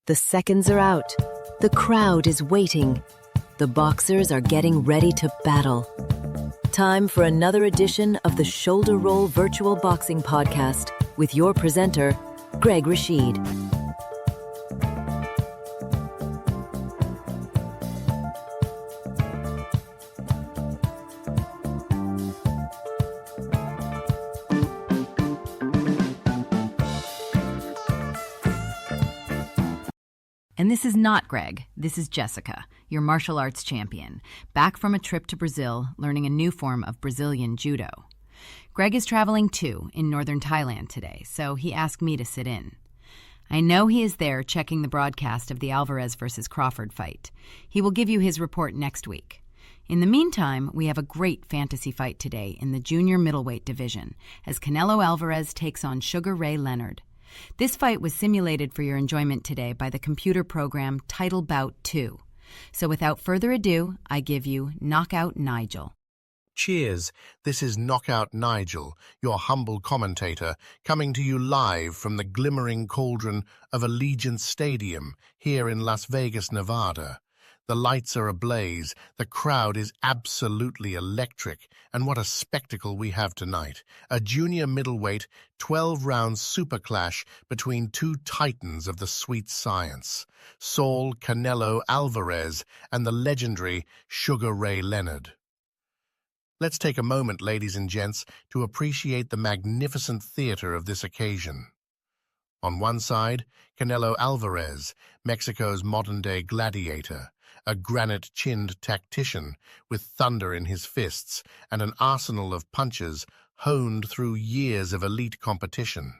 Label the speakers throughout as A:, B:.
A: The seconds are out. The crowd is waiting. The boxers are getting ready to battle. Time for another edition of the Shoulder Roll Virtual Boxing Podcast with your presenter, Greg Rashid.
B: And this is not Greg, this is Jessica, your martial arts champion, back from a trip to Brazil, learning a new form of Brazilian judo. Greg is traveling too, in northern Thailand today, so he asked me to sit in. I know he is there checking the broadcast of the Alvarez versus Crawford fight. He will give you his report next week. In the meantime, we have a great fantasy fight today in the junior middleweight division, as Canelo Alvarez takes on Sugar Ray Leonard. This fight was simulated for your enjoyment today by the computer program Title Bout 2. So without further ado, I give you Knockout Nigel.
C: Cheers, this is Knockout Nigel, your humble commentator, coming to you live from the glimmering cauldron of Allegiant Stadium here in Las Vegas, Nevada. The lights are ablaze, the crowd is absolutely electric, and what a spectacle we have tonight. A junior middleweight, 12-round super clash between two titans of the sweet science, Saul Canelo Alvarez and the legendary Sugar Ray Leonard. Let's take a moment, ladies and gents, to appreciate the magnificent theater of this occasion. On one side, Canelo Alvarez, Mexico's modern-day gladiator, a granite-chinned tactician with thunder in his fists and an arsenal of punches honed through years of elite competition.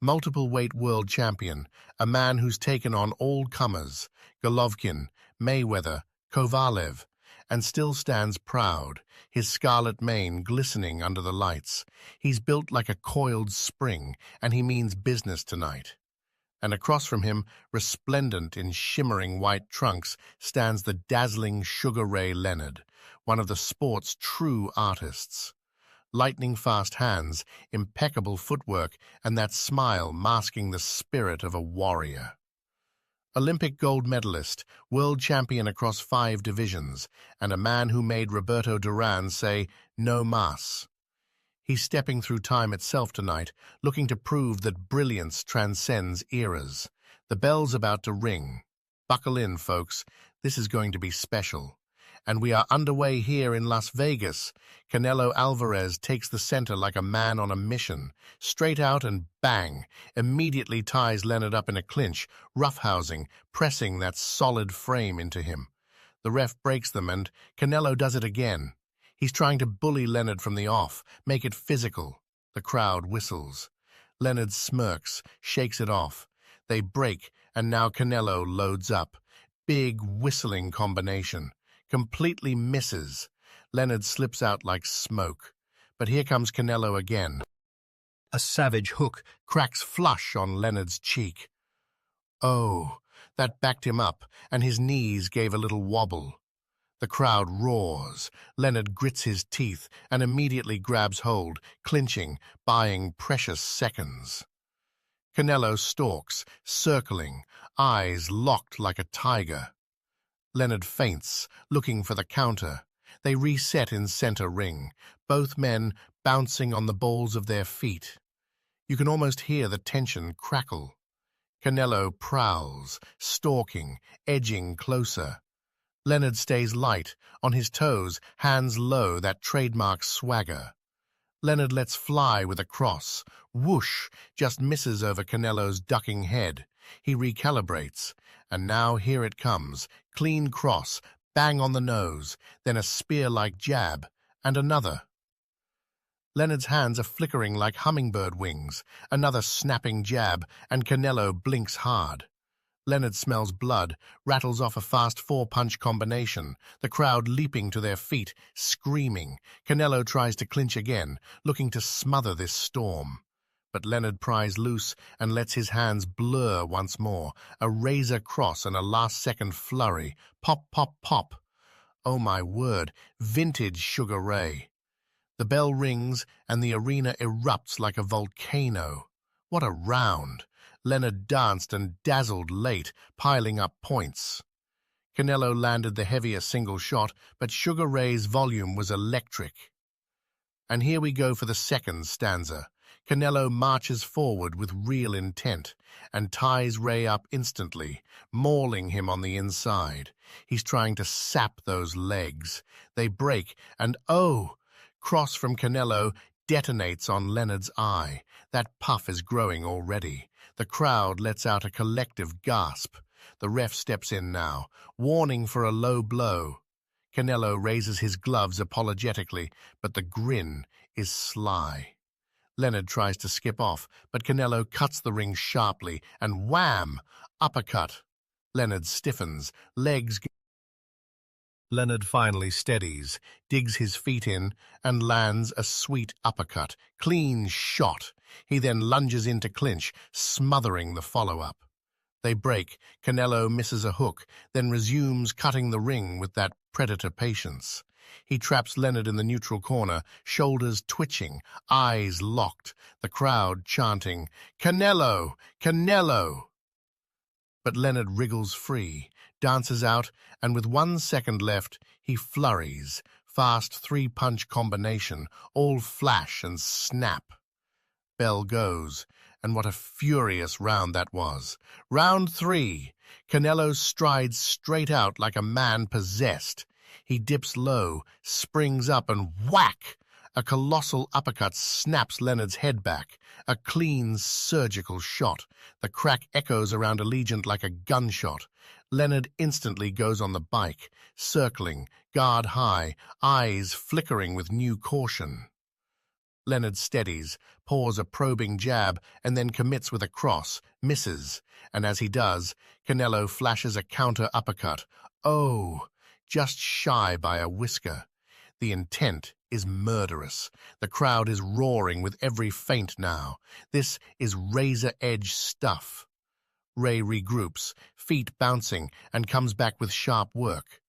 C: Multiple-weight world champion, a man who's taken on all comers, Golovkin, Mayweather, Kovalev, and still stands proud, his scarlet mane glistening under the lights. He's built like a coiled spring, and he means business tonight. And across from him, resplendent in shimmering white trunks, stands the dazzling Sugar Ray Leonard, one of the sport's true artists. Lightning-fast hands, impeccable footwork, and that smile masking the spirit of a warrior. Olympic gold medalist, world champion across 5 divisions, and a man who made Roberto Duran say, "No mas." He's stepping through time itself tonight, looking to prove that brilliance transcends eras. The bell's about to ring. Buckle in, folks. This is going to be special. And we are underway here in Las Vegas. Canelo Alvarez takes the center like a man on a mission. Straight out and bang, immediately ties Leonard up in a clinch, roughhousing, pressing that solid frame into him. The ref breaks them, and Canelo does it again. He's trying to bully Leonard from the off, make it physical. The crowd whistles. Leonard smirks, shakes it off. They break, and now Canelo loads up. Big whistling combination. Completely misses. Leonard slips out like smoke. But here comes Canelo again. A savage hook cracks flush on Leonard's cheek. Oh, that backed him up, and his knees gave a little wobble. The crowd roars. Leonard grits his teeth and immediately grabs hold, clinching, buying precious seconds. Canelo stalks, circling, eyes locked like a tiger. Leonard feints, looking for the counter. They reset in center ring, both men bouncing on the balls of their feet. You can almost hear the tension crackle. Canelo prowls, stalking, edging closer. Leonard stays light, on his toes, hands low, that trademark swagger. Leonard lets fly with a cross. Whoosh, just misses over Canelo's ducking head. He recalibrates, and now here it comes. Clean cross, bang on the nose, then a spear-like jab, and another. Leonard's hands are flickering like hummingbird wings. Another snapping jab, and Canelo blinks hard. Leonard smells blood, rattles off a fast 4-punch combination, the crowd leaping to their feet, screaming. Canelo tries to clinch again, looking to smother this storm. But Leonard pries loose and lets his hands blur once more, a razor cross and a last-second flurry. Pop, pop, pop. Oh my word, vintage Sugar Ray. The bell rings and the arena erupts like a volcano. What a round! Leonard danced and dazzled late, piling up points. Canelo landed the heavier single shot, but Sugar Ray's volume was electric. And here we go for the second stanza. Canelo marches forward with real intent and ties Ray up instantly, mauling him on the inside. He's trying to sap those legs. They break, and oh! Cross from Canelo detonates on Leonard's eye. That puff is growing already. The crowd lets out a collective gasp. The ref steps in now, warning for a low blow. Canelo raises his gloves apologetically, but the grin is sly. Leonard tries to skip off, but Canelo cuts the ring sharply, and wham! Uppercut. Leonard stiffens, legs... Leonard finally steadies, digs his feet in, and lands a sweet uppercut. Clean shot. He then lunges into clinch, smothering the follow-up. They break. Canelo misses a hook, then resumes cutting the ring with that predator patience. He traps Leonard in the neutral corner, shoulders twitching, eyes locked, the crowd chanting, "Canelo! Canelo!" But Leonard wriggles free, dances out, and with 1 second left, he flurries. Fast three-punch combination, all flash and snap. Bell goes, and what a furious round that was. Round 3. Canelo strides straight out like a man possessed. He dips low, springs up, and whack! A colossal uppercut snaps Leonard's head back. A clean, surgical shot. The crack echoes around Allegiant like a gunshot. Leonard instantly goes on the bike, circling, guard high, eyes flickering with new caution. Leonard steadies, pours a probing jab, and then commits with a cross, misses, and as he does, Canelo flashes a counter uppercut. Oh! Just shy by a whisker. The intent is murderous. The crowd is roaring with every feint now. This is razor-edge stuff. Ray regroups, feet bouncing, and comes back with sharp work.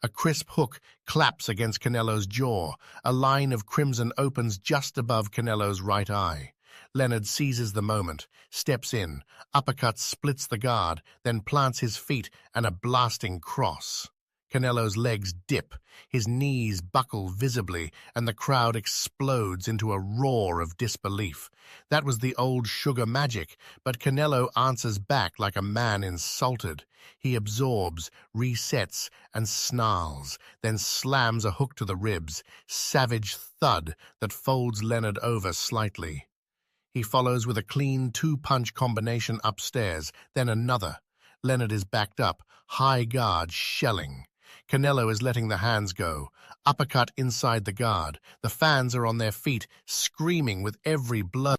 C: A crisp hook claps against Canelo's jaw. A line of crimson opens just above Canelo's right eye. Leonard seizes the moment, steps in, uppercut splits the guard, then plants his feet and a blasting cross. Canelo's legs dip, his knees buckle visibly, and the crowd explodes into a roar of disbelief. That was the old Sugar magic, but Canelo answers back like a man insulted. He absorbs, resets, and snarls, then slams a hook to the ribs, savage thud that folds Leonard over slightly. He follows with a clean two-punch combination upstairs, then another. Leonard is backed up, high guard shelling. Canelo is letting the hands go. Uppercut inside the guard. The fans are on their feet, screaming with every blow.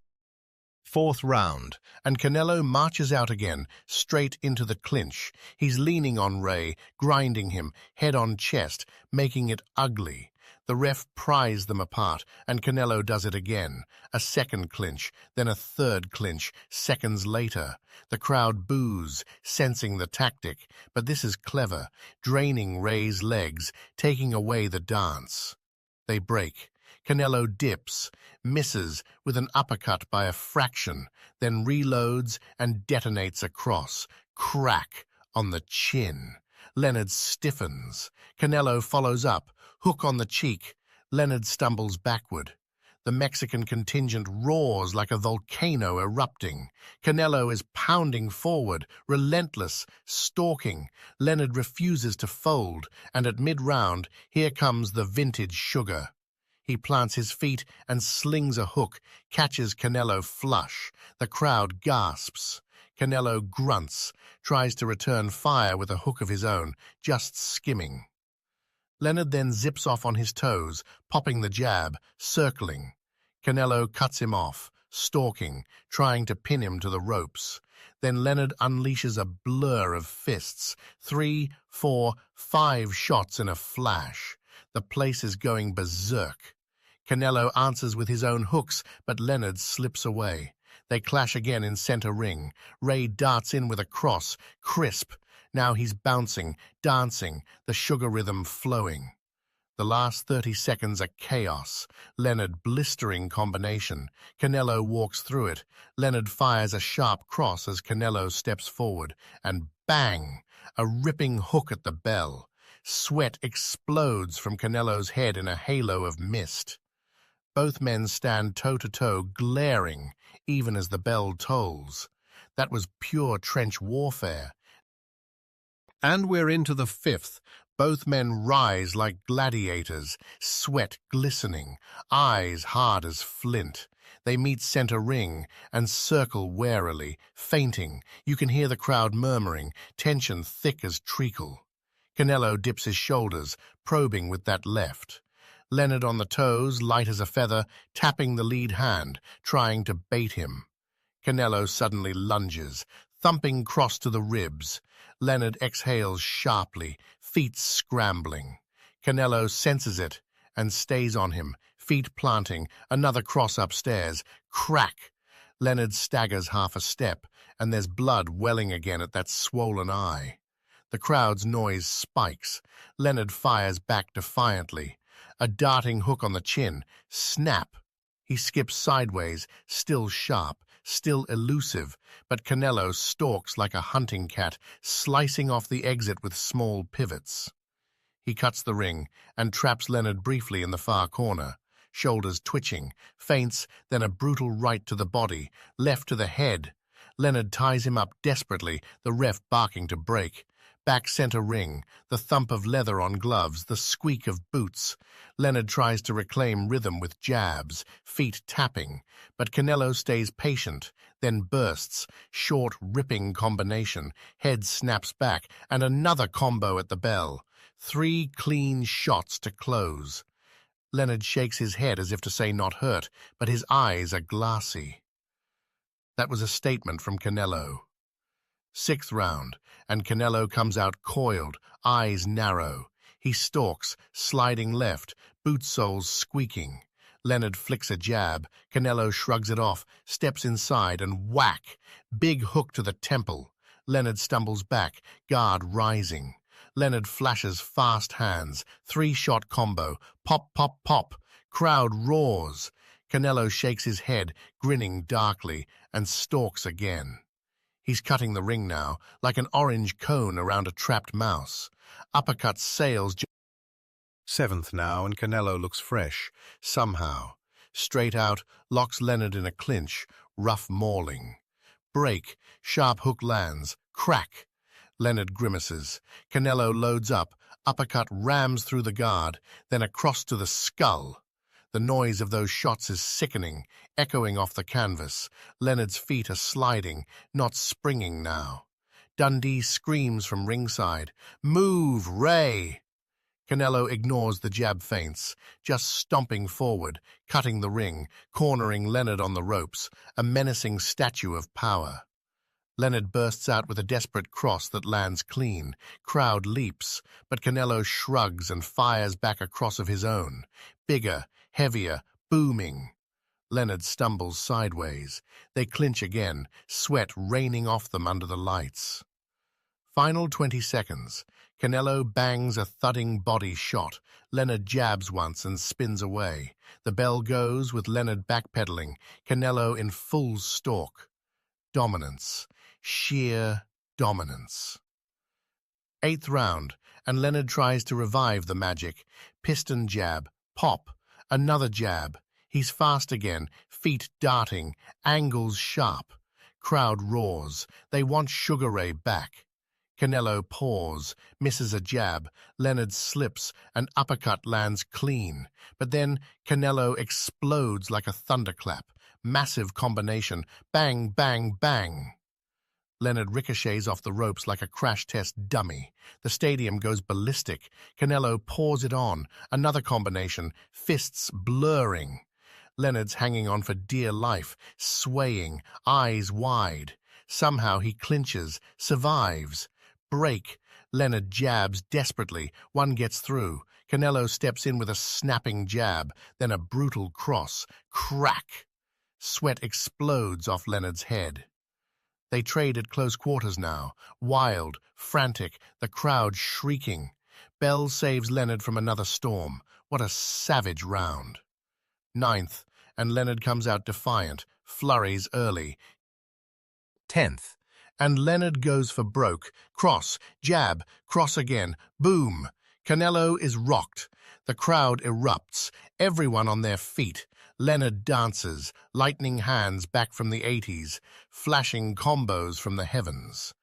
C: 4th round, and Canelo marches out again, straight into the clinch. He's leaning on Ray, grinding him, head on chest, making it ugly. The ref pries them apart, and Canelo does it again. A second clinch, then a third clinch, seconds later. The crowd boos, sensing the tactic, but this is clever, draining Ray's legs, taking away the dance. They break. Canelo dips, misses with an uppercut by a fraction, then reloads and detonates across. Crack on the chin. Leonard stiffens. Canelo follows up, hook on the cheek. Leonard stumbles backward. The Mexican contingent roars like a volcano erupting. Canelo is pounding forward, relentless, stalking. Leonard refuses to fold, and at mid-round, here comes the vintage Sugar. He plants his feet and slings a hook, catches Canelo flush. The crowd gasps. Canelo grunts, tries to return fire with a hook of his own, just skimming. Leonard then zips off on his toes, popping the jab, circling. Canelo cuts him off, stalking, trying to pin him to the ropes. Then Leonard unleashes a blur of fists, 3, 4, 5 shots in a flash. The place is going berserk. Canelo answers with his own hooks, but Leonard slips away. They clash again in center ring. Ray darts in with a cross, crisp. Now he's bouncing, dancing, the Sugar rhythm flowing. The last 30 seconds are chaos. Leonard blistering combination. Canelo walks through it. Leonard fires a sharp cross as Canelo steps forward. And bang! A ripping hook at the bell. Sweat explodes from Canelo's head in a halo of mist. Both men stand toe-to-toe, glaring, even as the bell tolls. That was pure trench warfare. And we're into the fifth. Both men rise like gladiators, sweat glistening, eyes hard as flint. They meet center ring and circle warily, feinting. You can hear the crowd murmuring, tension thick as treacle. Canelo dips his shoulders, probing with that left. Leonard on the toes, light as a feather, tapping the lead hand, trying to bait him. Canelo suddenly lunges, thumping cross to the ribs. Leonard exhales sharply, feet scrambling. Canelo senses it and stays on him, feet planting, another cross upstairs. Crack! Leonard staggers half a step, and there's blood welling again at that swollen eye. The crowd's noise spikes. Leonard fires back defiantly. A darting hook on the chin. Snap! He skips sideways, still sharp, still elusive, but Canelo stalks like a hunting cat, slicing off the exit with small pivots. He cuts the ring and traps Leonard briefly in the far corner, shoulders twitching, feints, then a brutal right to the body, left to the head. Leonard ties him up desperately, the ref barking to break. Back center ring, the thump of leather on gloves, the squeak of boots. Leonard tries to reclaim rhythm with jabs, feet tapping, but Canelo stays patient, then bursts, short, ripping combination, head snaps back, and another combo at the bell. 3 clean shots to close. Leonard shakes his head as if to say not hurt, but his eyes are glassy. That was a statement from Canelo. 6th round, and Canelo comes out coiled, eyes narrow. He stalks, sliding left, boot soles squeaking. Leonard flicks a jab. Canelo shrugs it off, steps inside, and whack! Big hook to the temple. Leonard stumbles back, guard rising. Leonard flashes fast hands. 3-shot combo. Pop, pop, pop. Crowd roars. Canelo shakes his head, grinning darkly, and stalks again. He's cutting the ring now, like an orange cone around a trapped mouse. Uppercut sails. 7th now, and Canelo looks fresh, somehow. Straight out, locks Leonard in a clinch, rough mauling. Break, sharp hook lands, crack. Leonard grimaces. Canelo loads up, uppercut rams through the guard, then across to the skull. The noise of those shots is sickening, echoing off the canvas. Leonard's feet are sliding, not springing now. Dundee screams from ringside, "Move, Ray!" Canelo ignores the jab feints, just stomping forward, cutting the ring, cornering Leonard on the ropes, a menacing statue of power. Leonard bursts out with a desperate cross that lands clean. Crowd leaps, but Canelo shrugs and fires back a cross of his own. Bigger, heavier, booming. Leonard stumbles sideways. They clinch again, sweat raining off them under the lights. Final 20 seconds. Canelo bangs a thudding body shot. Leonard jabs once and spins away. The bell goes with Leonard backpedaling. Canelo in full stalk. Dominance. Sheer dominance. 8th round, and Leonard tries to revive the magic. Piston jab. Pop. Another jab. He's fast again, feet darting, angles sharp. Crowd roars. They want Sugar Ray back. Canelo paws, misses a jab. Leonard slips, an uppercut lands clean. But then Canelo explodes like a thunderclap. Massive combination. Bang, bang, bang. Leonard ricochets off the ropes like a crash test dummy. The stadium goes ballistic. Canelo pours it on. Another combination. Fists blurring. Leonard's hanging on for dear life, swaying, eyes wide. Somehow he clinches, survives. Break. Leonard jabs desperately. One gets through. Canelo steps in with a snapping jab, then a brutal cross. Crack! Sweat explodes off Leonard's head. They trade at close quarters now, wild, frantic, the crowd shrieking. Bell saves Leonard from another storm. What a savage round. Ninth, and Leonard comes out defiant, flurries early. 10th, and Leonard goes for broke. Cross, jab, cross again, boom. Canelo is rocked. The crowd erupts, everyone on their feet. Leonard dances, lightning hands back from the 80s, flashing combos from the heavens.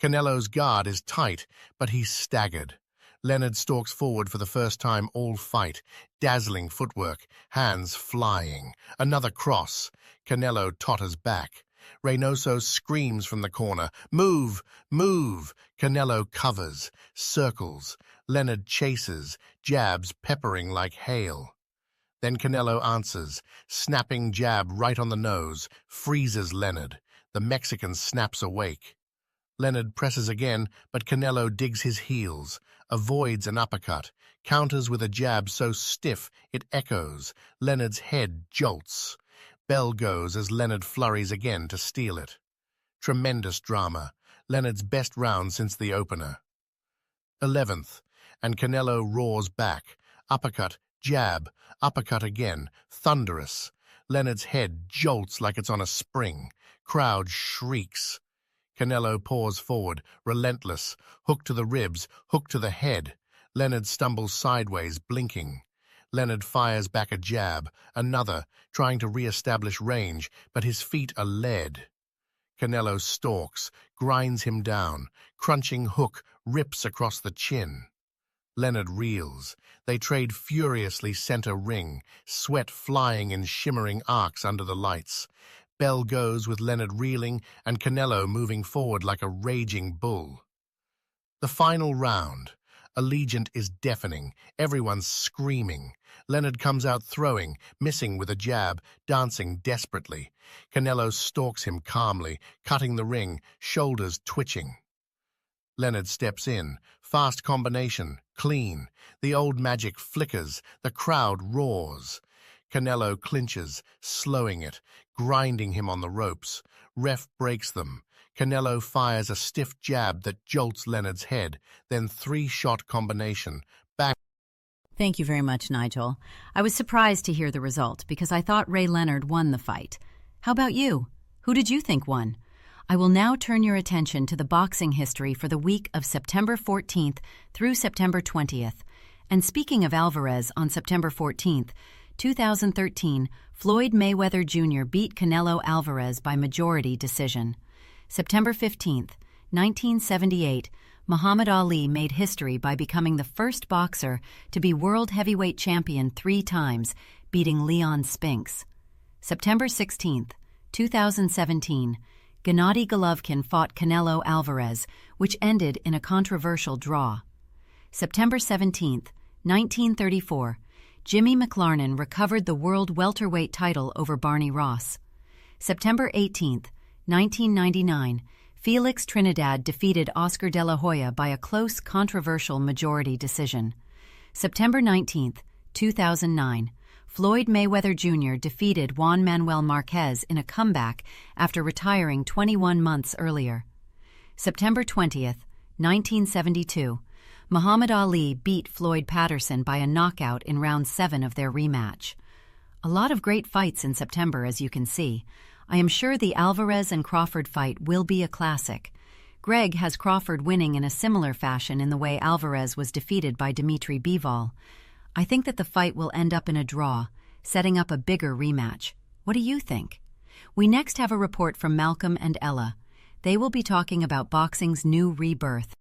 C: Canelo's guard is tight, but he's staggered. Leonard stalks forward for the first time all fight, dazzling footwork, hands flying. Another cross. Canelo totters back. Reynoso screams from the corner, "Move! Move!" Canelo covers, circles. Leonard chases, jabs peppering like hail. Then Canelo answers, snapping jab right on the nose, freezes Leonard. The Mexican snaps awake. Leonard presses again, but Canelo digs his heels, avoids an uppercut, counters with a jab so stiff it echoes. Leonard's head jolts. Bell goes as Leonard flurries again to steal it. Tremendous drama. Leonard's best round since the opener. 11th, and Canelo roars back. Uppercut, jab, uppercut again, thunderous. Leonard's head jolts like it's on a spring. Crowd shrieks. Canelo pours forward, relentless, hook to the ribs, hook to the head. Leonard stumbles sideways, blinking. Leonard fires back a jab, another, trying to re-establish range, but his feet are lead. Canelo stalks, grinds him down, crunching hook, rips across the chin. Leonard reels. They trade furiously center ring, sweat flying in shimmering arcs under the lights. Bell goes with Leonard reeling and Canelo moving forward like a raging bull. The final round. Allegiant is deafening, everyone's screaming. Leonard comes out throwing, missing with a jab, dancing desperately. Canelo stalks him calmly, cutting the ring, shoulders twitching. Leonard steps in, fast combination, clean. The old magic flickers, the crowd roars. Canelo clinches, slowing it, grinding him on the ropes. Ref breaks them. Canelo fires a stiff jab that jolts Leonard's head, then three-shot combination. Bang!
B: Thank you very much, Nigel. I was surprised to hear the result because I thought Ray Leonard won the fight. How about you? Who did you think won? I will now turn your attention to the boxing history for the week of September 14th through September 20th. And speaking of Alvarez, on September 14th, 2013, Floyd Mayweather Jr. beat Canelo Alvarez by majority decision. September 15th, 1978, Muhammad Ali made history by becoming the first boxer to be world heavyweight champion 3 times, beating Leon Spinks. September 16th, 2017, Gennady Golovkin fought Canelo Alvarez, which ended in a controversial draw. September 17th, 1934, Jimmy McLarnin recovered the world welterweight title over Barney Ross. September 18th, 1999, Felix Trinidad defeated Oscar De La Hoya by a close, controversial majority decision. September 19th, 2009, Floyd Mayweather Jr. defeated Juan Manuel Marquez in a comeback after retiring 21 months earlier. September 20th, 1972, Muhammad Ali beat Floyd Patterson by a knockout in round 7 of their rematch. A lot of great fights in September, as you can see. I am sure the Alvarez and Crawford fight will be a classic. Greg has Crawford winning in a similar fashion in the way Alvarez was defeated by Dimitri Bivol. I think that the fight will end up in a draw, setting up a bigger rematch. What do you think? We next have a report from Malcolm and Ella. They will be talking about boxing's new rebirth.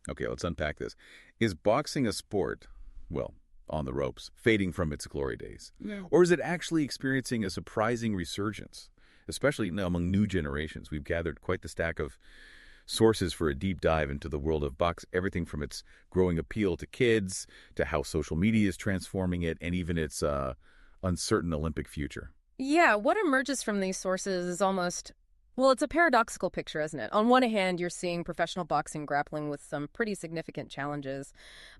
D: Okay, let's unpack this. Is boxing a sport, well, on the ropes, fading from its glory days? No. Or is it actually experiencing a surprising resurgence, especially among new generations? We've gathered quite the stack of sources for a deep dive into the world of boxing, everything from its growing appeal to kids, to how social media is transforming it, and even its uncertain Olympic future.
E: Yeah, what emerges from these sources is almost... Well, it's a paradoxical picture, isn't it? On one hand, you're seeing professional boxing grappling with some pretty significant challenges,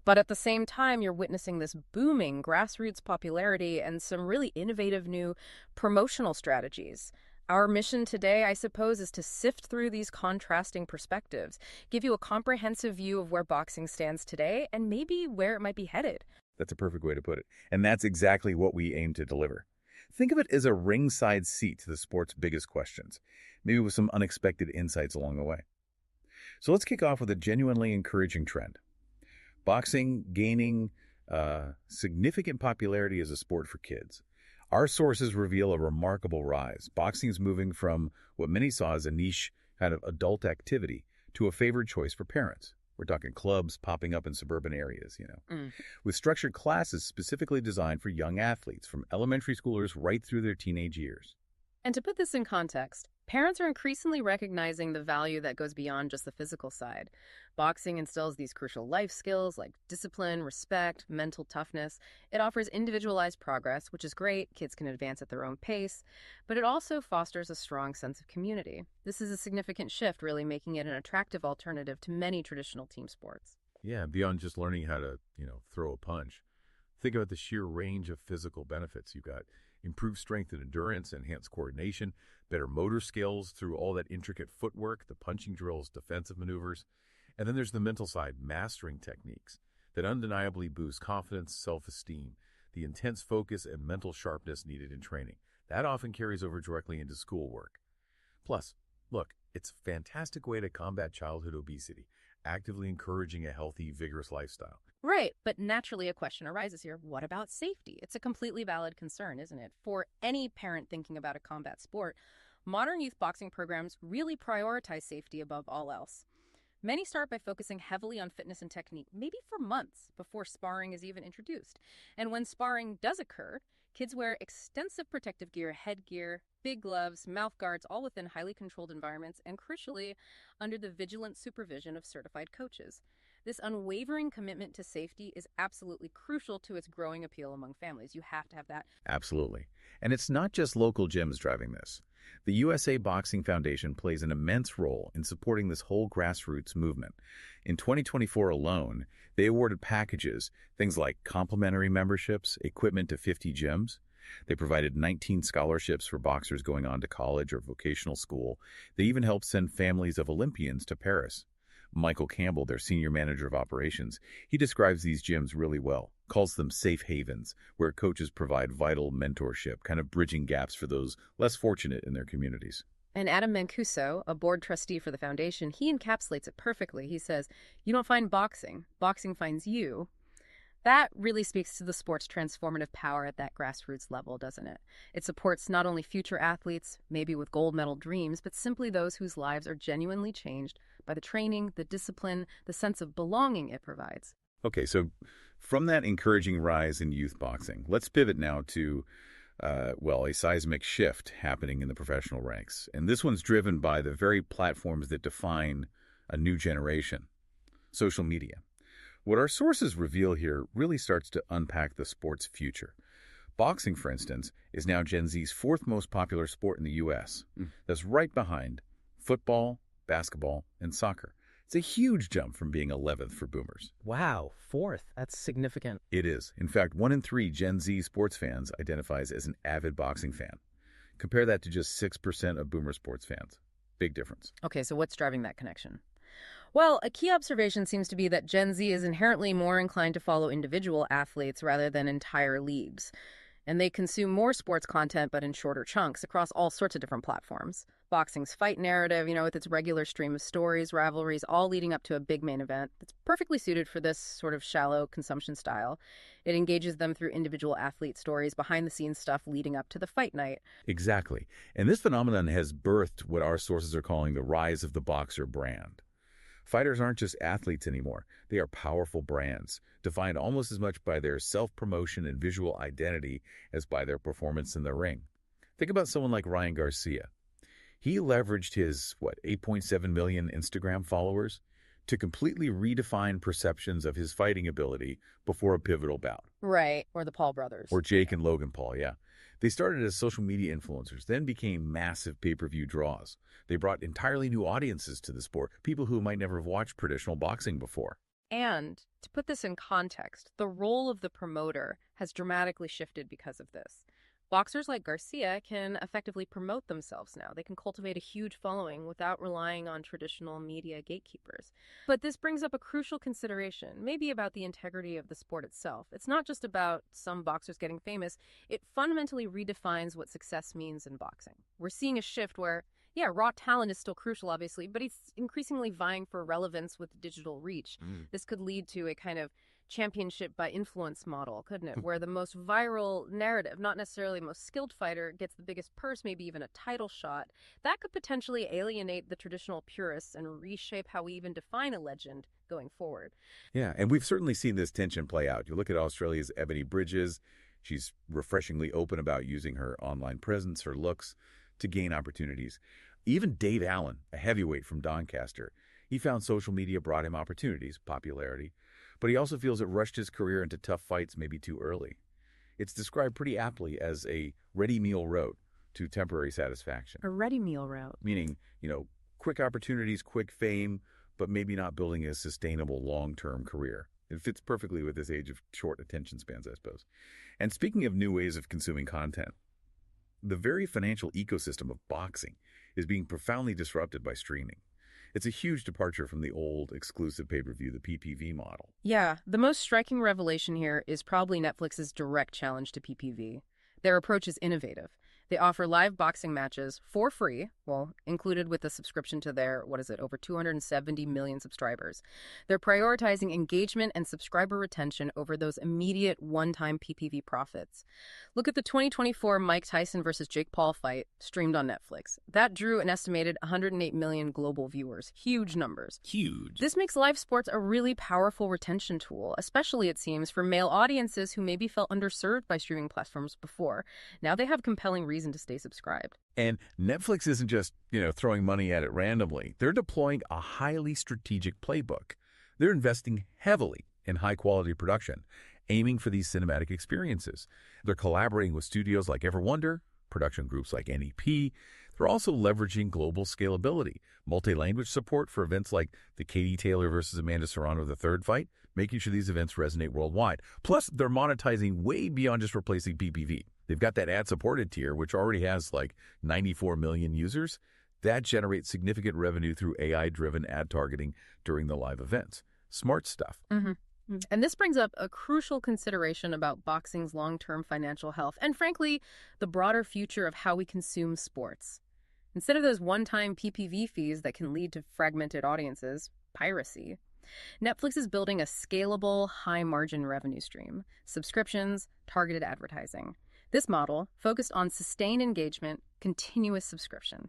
E: but at the same time, you're witnessing this booming grassroots popularity and some really innovative new promotional strategies. Our mission today, I suppose, is to sift through these contrasting perspectives, give you a comprehensive view of where boxing stands today and maybe where it might be headed.
D: That's a perfect way to put it. And that's exactly what we aim to deliver. Think of it as a ringside seat to the sport's biggest questions, maybe with some unexpected insights along the way. So let's kick off with a genuinely encouraging trend. Boxing gaining significant popularity as a sport for kids. Our sources reveal a remarkable rise. Boxing is moving from what many saw as a niche kind of adult activity to a favored choice for parents. We're talking clubs popping up in suburban areas, with structured classes specifically designed for young athletes, from elementary schoolers right through their teenage years.
E: And to put this in context, parents are increasingly recognizing the value that goes beyond just the physical side. Boxing instills these crucial life skills like discipline, respect, mental toughness. It offers individualized progress, which is great. Kids can advance at their own pace, but it also fosters a strong sense of community. This is a significant shift, really making it an attractive alternative to many traditional team sports.
D: Yeah, beyond just learning how to, throw a punch. Think about the sheer range of physical benefits. You've got improved strength and endurance, enhanced coordination, better motor skills through all that intricate footwork, the punching drills, defensive maneuvers. And then there's the mental side, mastering techniques that undeniably boost confidence, self-esteem, the intense focus and mental sharpness needed in training. That often carries over directly into schoolwork. Plus, look, it's a fantastic way to combat childhood obesity, actively encouraging a healthy, vigorous lifestyle.
E: Right, but naturally a question arises here. What about safety? It's a completely valid concern, isn't it? For any parent thinking about a combat sport, modern youth boxing programs really prioritize safety above all else. Many start by focusing heavily on fitness and technique, maybe for months before sparring is even introduced. And when sparring does occur, kids wear extensive protective gear, headgear, big gloves, mouth guards, all within highly controlled environments and, crucially, under the vigilant supervision of certified coaches. This unwavering commitment to safety is absolutely crucial to its growing appeal among families. You have to have that.
D: Absolutely. And it's not just local gyms driving this. The USA Boxing Foundation plays an immense role in supporting this whole grassroots movement. In 2024 alone, they awarded packages, things like complimentary memberships, equipment to 50 gyms. They provided 19 scholarships for boxers going on to college or vocational school. They even helped send families of Olympians to Paris. Michael Campbell, their senior manager of operations, he describes these gyms really well, calls them safe havens, where coaches provide vital mentorship, kind of bridging gaps for those less fortunate in their communities.
E: And Adam Mancuso, a board trustee for the foundation, he encapsulates it perfectly. He says, "You don't find boxing, boxing finds you." That really speaks to the sport's transformative power at that grassroots level, doesn't it? It supports not only future athletes, maybe with gold medal dreams, but simply those whose lives are genuinely changed by the training, the discipline, the sense of belonging it provides.
D: Okay, so from that encouraging rise in youth boxing, let's pivot now to, a seismic shift happening in the professional ranks. And this one's driven by the very platforms that define a new generation, social media. What our sources reveal here really starts to unpack the sport's future. Boxing, for instance, is now Gen Z's fourth most popular sport in the U.S. That's right behind football, basketball, and soccer. It's a huge jump from being 11th for boomers.
F: Wow, fourth. That's significant.
D: It is. In fact, 1 in 3 Gen Z sports fans identifies as an avid boxing fan. Compare that to just 6% of boomer sports fans. Big difference.
E: Okay, so what's driving that connection? Well, a key observation seems to be that Gen Z is inherently more inclined to follow individual athletes rather than entire leagues. And they consume more sports content, but in shorter chunks across all sorts of different platforms. Boxing's fight narrative, with its regular stream of stories, rivalries, all leading up to a big main event. It's perfectly suited for this sort of shallow consumption style. It engages them through individual athlete stories, behind-the-scenes stuff leading up to the fight night.
D: Exactly. And this phenomenon has birthed what our sources are calling the rise of the boxer brand. Fighters aren't just athletes anymore. They are powerful brands, defined almost as much by their self-promotion and visual identity as by their performance in the ring. Think about someone like Ryan Garcia. He leveraged his, 8.7 million Instagram followers to completely redefine perceptions of his fighting ability before a pivotal bout.
E: Right, or the Paul brothers.
D: Or Jake and Logan Paul, yeah. They started as social media influencers, then became massive pay-per-view draws. They brought entirely new audiences to the sport, people who might never have watched traditional boxing before.
E: And to put this in context, the role of the promoter has dramatically shifted because of this. Boxers like Garcia can effectively promote themselves now. They can cultivate a huge following without relying on traditional media gatekeepers. But this brings up a crucial consideration, maybe about the integrity of the sport itself. It's not just about some boxers getting famous. It fundamentally redefines what success means in boxing. We're seeing a shift where, yeah, raw talent is still crucial, obviously, but it's increasingly vying for relevance with digital reach. This could lead to a kind of championship by influence model, couldn't it? Where the most viral narrative, not necessarily the most skilled fighter, gets the biggest purse, maybe even a title shot. That could potentially alienate the traditional purists and reshape how we even define a legend going forward.
D: Yeah, and we've certainly seen this tension play out. You look at Australia's Ebony Bridges. She's refreshingly open about using her online presence, her looks, to gain opportunities. Even Dave Allen, a heavyweight from Doncaster, he found social media brought him opportunities, popularity, but he also feels it rushed his career into tough fights maybe too early. It's described pretty aptly as a ready meal road to temporary satisfaction.
E: A ready meal route.
D: Meaning, quick opportunities, quick fame, but maybe not building a sustainable long-term career. It fits perfectly with this age of short attention spans, I suppose. And speaking of new ways of consuming content, the very financial ecosystem of boxing is being profoundly disrupted by streaming. It's a huge departure from the old exclusive pay-per-view, the PPV model.
E: Yeah, the most striking revelation here is probably Netflix's direct challenge to PPV. Their approach is innovative. They offer live boxing matches for free, well, included with a subscription to their, over 270 million subscribers. They're prioritizing engagement and subscriber retention over those immediate one-time PPV profits. Look at the 2024 Mike Tyson versus Jake Paul fight streamed on Netflix. That drew an estimated 108 million global viewers. Huge numbers.
D: Huge.
E: This makes live sports a really powerful retention tool, especially, it seems, for male audiences who maybe felt underserved by streaming platforms before. Now they have compelling reasons to stay subscribed.
D: And Netflix isn't just, throwing money at it randomly. They're deploying a highly strategic playbook. They're investing heavily in high-quality production, aiming for these cinematic experiences. They're collaborating with studios like Everwonder, production groups like NEP. They're also leveraging global scalability, multi-language support for events like the Katie Taylor versus Amanda Serrano III fight, making sure these events resonate worldwide. Plus, they're monetizing way beyond just replacing PPV. They've got that ad-supported tier, which already has 94 million users. That generates significant revenue through AI-driven ad targeting during the live events. Smart stuff.
E: And this brings up a crucial consideration about boxing's long-term financial health and, frankly, the broader future of how we consume sports. Instead of those one-time PPV fees that can lead to fragmented audiences, piracy, Netflix is building a scalable, high-margin revenue stream, subscriptions, targeted advertising. This model, focused on sustained engagement, continuous subscription.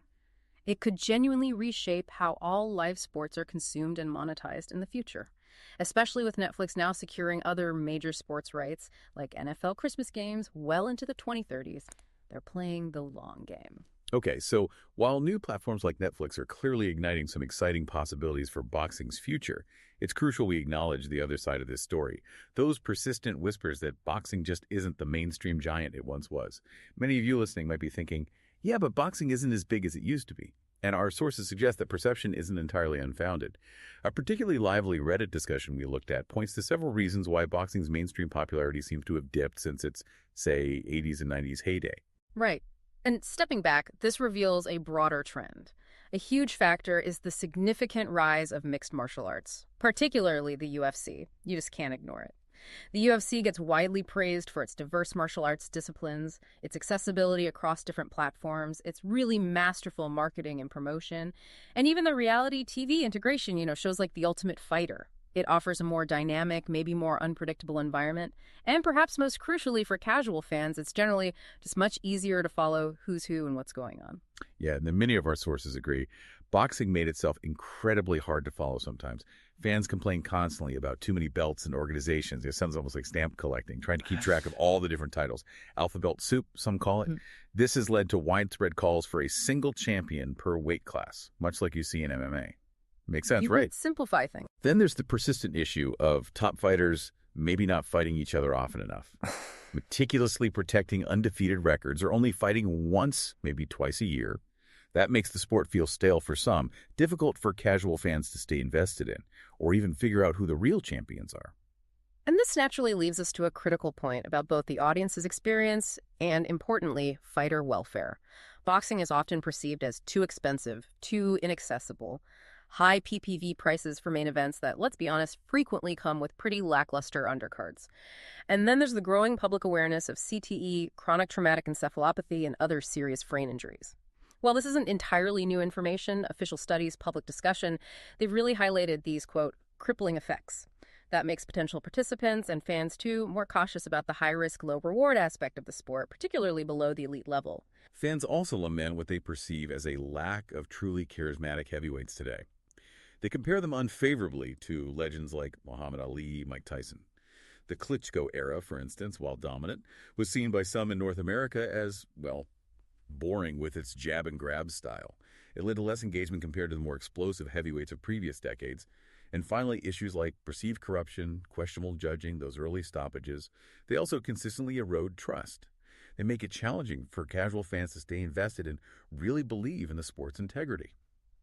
E: It could genuinely reshape how all live sports are consumed and monetized in the future, especially with Netflix now securing other major sports rights like NFL Christmas games well into the 2030s. They're playing the long game.
D: Okay, so while new platforms like Netflix are clearly igniting some exciting possibilities for boxing's future, it's crucial we acknowledge the other side of this story. Those persistent whispers that boxing just isn't the mainstream giant it once was. Many of you listening might be thinking, yeah, but boxing isn't as big as it used to be. And our sources suggest that perception isn't entirely unfounded. A particularly lively Reddit discussion we looked at points to several reasons why boxing's mainstream popularity seems to have dipped since its, say, 80s and 90s heyday.
E: Right. And stepping back, this reveals a broader trend. A huge factor is the significant rise of mixed martial arts, particularly the UFC. You just can't ignore it. The UFC gets widely praised for its diverse martial arts disciplines, its accessibility across different platforms, its really masterful marketing and promotion, and even the reality TV integration, shows like The Ultimate Fighter. It offers a more dynamic, maybe more unpredictable environment, and perhaps most crucially for casual fans, it's generally just much easier to follow who's who and what's going on.
D: Yeah, and many of our sources agree. Boxing made itself incredibly hard to follow sometimes. Fans complain constantly about too many belts and organizations. It sounds almost like stamp collecting, trying to keep track of all the different titles. Alphabet soup, some call it. This has led to widespread calls for a single champion per weight class, much like you see in MMA. Makes sense, right?
E: Simplify things.
D: Then there's the persistent issue of top fighters maybe not fighting each other often enough, meticulously protecting undefeated records or only fighting once, maybe twice a year. That makes the sport feel stale for some, difficult for casual fans to stay invested in, or even figure out who the real champions are.
E: And this naturally leaves us to a critical point about both the audience's experience and, importantly, fighter welfare. Boxing is often perceived as too expensive, too inaccessible. High PPV prices for main events that, let's be honest, frequently come with pretty lackluster undercards. And then there's the growing public awareness of CTE, chronic traumatic encephalopathy, and other serious brain injuries. While this isn't entirely new information, official studies, public discussion, they've really highlighted these, quote, crippling effects. That makes potential participants and fans, too, more cautious about the high-risk, low-reward aspect of the sport, particularly below the elite level.
D: Fans also lament what they perceive as a lack of truly charismatic heavyweights today. They compare them unfavorably to legends like Muhammad Ali, Mike Tyson. The Klitschko era, for instance, while dominant, was seen by some in North America as, well, boring with its jab and grab style. It led to less engagement compared to the more explosive heavyweights of previous decades. And finally, issues like perceived corruption, questionable judging, those early stoppages, they also consistently erode trust. They make it challenging for casual fans to stay invested and really believe in the sport's integrity.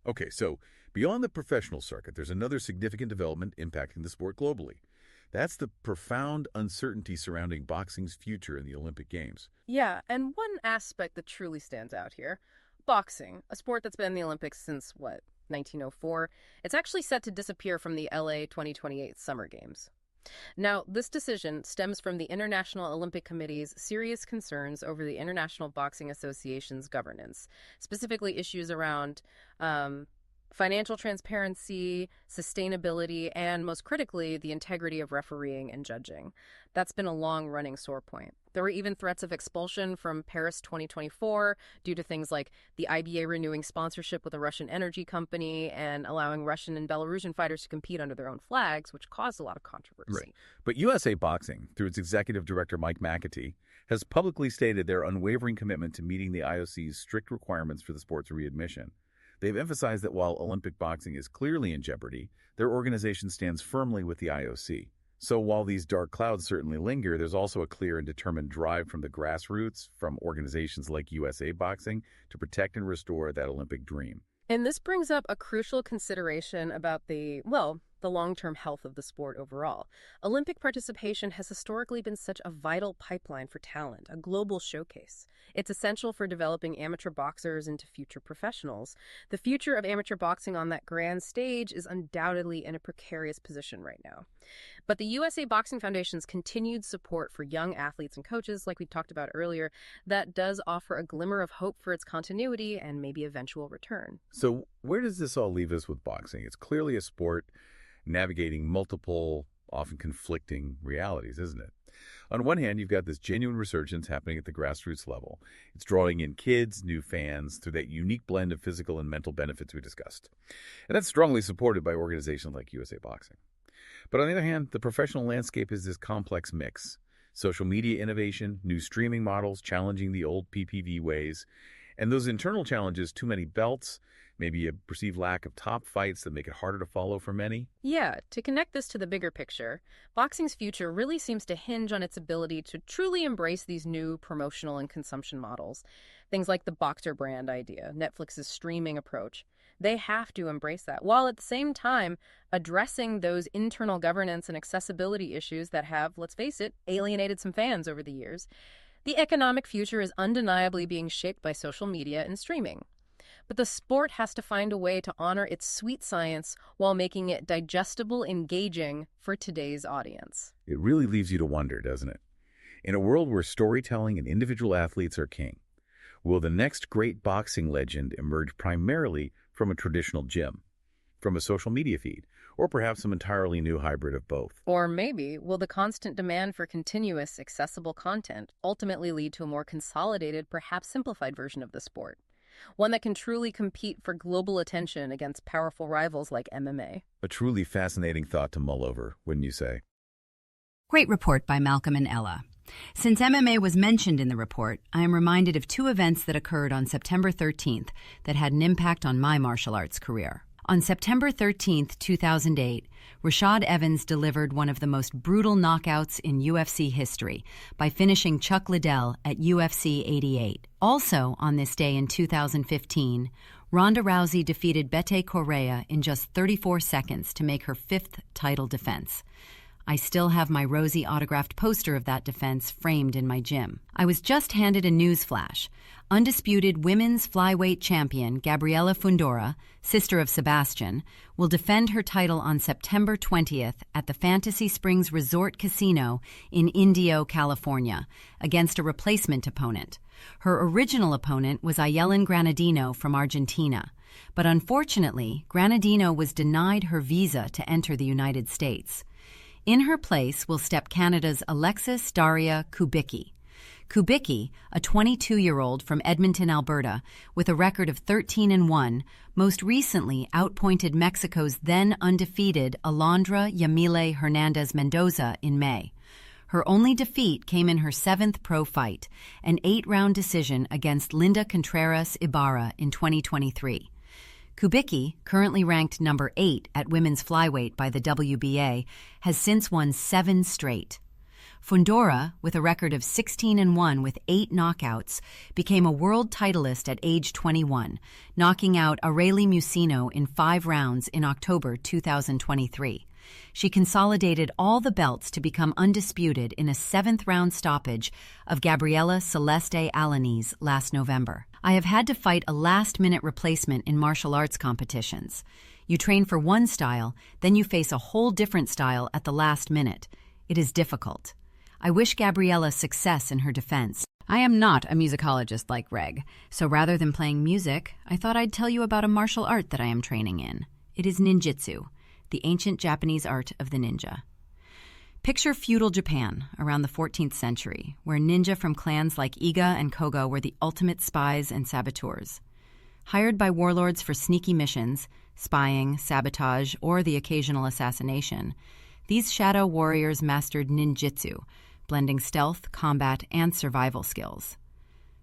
D: Okay, so beyond the professional circuit, there's another significant development impacting the sport globally. That's the profound uncertainty surrounding boxing's future in the Olympic Games.
E: Yeah, and one aspect that truly stands out here, boxing, a sport that's been in the Olympics since, 1904, it's actually set to disappear from the LA 2028 Summer Games. Now, this decision stems from the International Olympic Committee's serious concerns over the International Boxing Association's governance, specifically issues around financial transparency, sustainability, and most critically, the integrity of refereeing and judging. That's been a long-running sore point. There were even threats of expulsion from Paris 2024 due to things like the IBA renewing sponsorship with a Russian energy company and allowing Russian and Belarusian fighters to compete under their own flags, which caused a lot of controversy.
D: Right. But USA Boxing, through its executive director Mike McAtee, has publicly stated their unwavering commitment to meeting the IOC's strict requirements for the sport's readmission. They've emphasized that while Olympic boxing is clearly in jeopardy, their organization stands firmly with the IOC. So while these dark clouds certainly linger, there's also a clear and determined drive from the grassroots, from organizations like USA Boxing, to protect and restore that Olympic dream.
E: And this brings up a crucial consideration about the long-term health of the sport overall. Olympic participation has historically been such a vital pipeline for talent, a global showcase. It's essential for developing amateur boxers into future professionals. The future of amateur boxing on that grand stage is undoubtedly in a precarious position right now. But the USA Boxing Foundation's continued support for young athletes and coaches, like we talked about earlier, that does offer a glimmer of hope for its continuity and maybe eventual return.
D: So where does this all leave us with boxing? It's clearly a sport navigating multiple, often conflicting realities, isn't it? On one hand, you've got this genuine resurgence happening at the grassroots level. It's drawing in kids, new fans, through that unique blend of physical and mental benefits we discussed. And that's strongly supported by organizations like USA Boxing. But on the other hand, the professional landscape is this complex mix. Social media innovation, new streaming models challenging the old PPV ways, and those internal challenges, too many belts, maybe a perceived lack of top fights that make it harder to follow for many.
E: Yeah, to connect this to the bigger picture, boxing's future really seems to hinge on its ability to truly embrace these new promotional and consumption models. Things like the Boxer brand idea, Netflix's streaming approach. They have to embrace that, while at the same time addressing those internal governance and accessibility issues that have, let's face it, alienated some fans over the years. The economic future is undeniably being shaped by social media and streaming. But the sport has to find a way to honor its sweet science while making it digestible, engaging for today's audience.
D: It really leaves you to wonder, doesn't it? In a world where storytelling and individual athletes are king, will the next great boxing legend emerge primarily from a traditional gym, from a social media feed, or perhaps some entirely new hybrid of both?
E: Or maybe will the constant demand for continuous, accessible content ultimately lead to a more consolidated, perhaps simplified version of the sport? One that can truly compete for global attention against powerful rivals like MMA.
D: A truly fascinating thought to mull over, wouldn't you say?
B: Great report by Malcolm and Ella. Since MMA was mentioned in the report, I am reminded of two events that occurred on September 13th that had an impact on my martial arts career. On September 13th, 2008, Rashad Evans delivered one of the most brutal knockouts in UFC history by finishing Chuck Liddell at UFC 88. Also on this day in 2015, Ronda Rousey defeated Bethe Correia in just 34 seconds to make her fifth title defense. I still have my rosy autographed poster of that defense framed in my gym. I was just handed a news flash. Undisputed women's flyweight champion Gabriela Fundora, sister of Sebastian, will defend her title on September 20th at the Fantasy Springs Resort Casino in Indio, California, against a replacement opponent. Her original opponent was Ayelen Granadino from Argentina, but unfortunately, Granadino was denied her visa to enter the United States. In her place will step Canada's Alexis Daria Kubicki. Kubicki, a 22-year-old from Edmonton, Alberta, with a record of 13-1, most recently outpointed Mexico's then undefeated Alondra Yamile Hernandez Mendoza in May. Her only defeat came in her 7th pro fight, an 8-round decision against Linda Contreras Ibarra in 2023. Kubicki, currently ranked number 8 at women's flyweight by the WBA, has since won 7 straight. Fundora, with a record of 16-1 with 8 knockouts, became a world titleist at age 21, knocking out Aureli Musino in 5 rounds in October 2023. She consolidated all the belts to become undisputed in a 7th-round stoppage of Gabriela Celeste Alanis last November. I have had to fight a last-minute replacement in martial arts competitions. You train for one style, then you face a whole different style at the last minute. It is difficult. I wish Gabriela success in her defense. I am not a musicologist like Greg, so rather than playing music, I thought I'd tell you about a martial art that I am training in. It is ninjutsu, the ancient Japanese art of the ninja. Picture feudal Japan around the 14th century, where ninja from clans like Iga and Koga were the ultimate spies and saboteurs. Hired by warlords for sneaky missions, spying, sabotage, or the occasional assassination, these shadow warriors mastered ninjutsu, blending stealth, combat, and survival skills.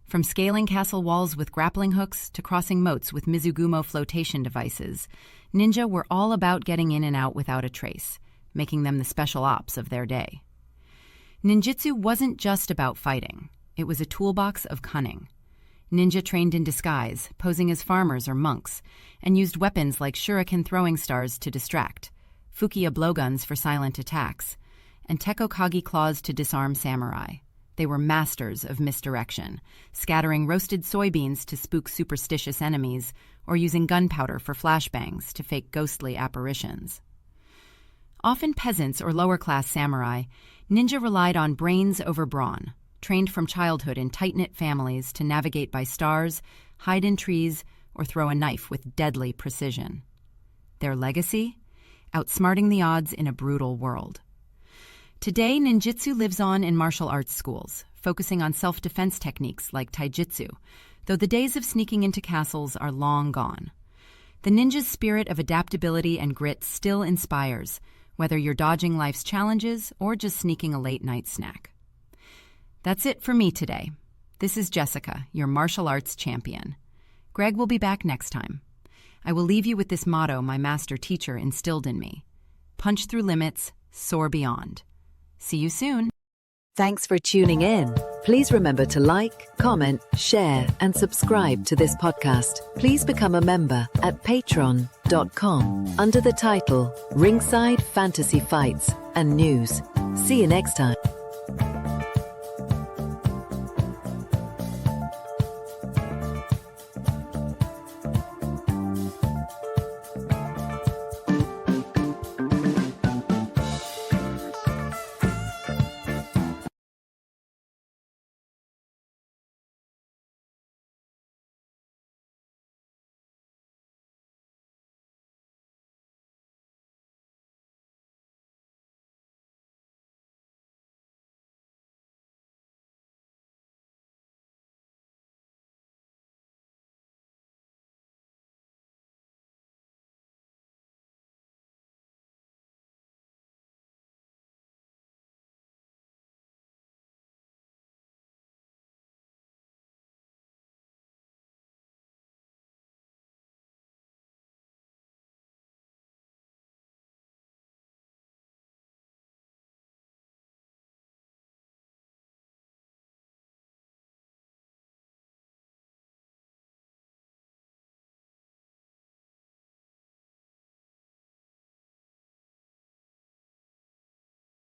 B: From scaling castle walls with grappling hooks to crossing moats with Mizugumo flotation devices, ninja were all about getting in and out without a trace, making them the special ops of their day. Ninjutsu wasn't just about fighting. It was a toolbox of cunning. Ninja trained in disguise, posing as farmers or monks, and used weapons like shuriken throwing stars to distract, fukiya blowguns for silent attacks, and tekokage claws to disarm samurai. They were masters of misdirection, scattering roasted soybeans to spook superstitious enemies, or using gunpowder for flashbangs to fake ghostly apparitions. Often peasants or lower-class samurai, ninja relied on brains over brawn, trained from childhood in tight-knit families to navigate by stars, hide in trees, or throw a knife with deadly precision. Their legacy? Outsmarting the odds in a brutal world. Today, ninjutsu lives on in martial arts schools, focusing on self-defense techniques like taijutsu, though the days of sneaking into castles are long gone. The ninja's spirit of adaptability and grit still inspires, whether you're dodging life's challenges or just sneaking a late-night snack. That's it for me today. This is Jessica, your martial arts champion. Greg will be back next time. I will leave you with this motto my master teacher instilled in me: punch through limits, soar beyond. See you soon.
A: Thanks for tuning in. Please remember to like, comment, share, and subscribe to this podcast. Please become a member at patreon.com under the title Ringside Fantasy Fights and News. See you next time.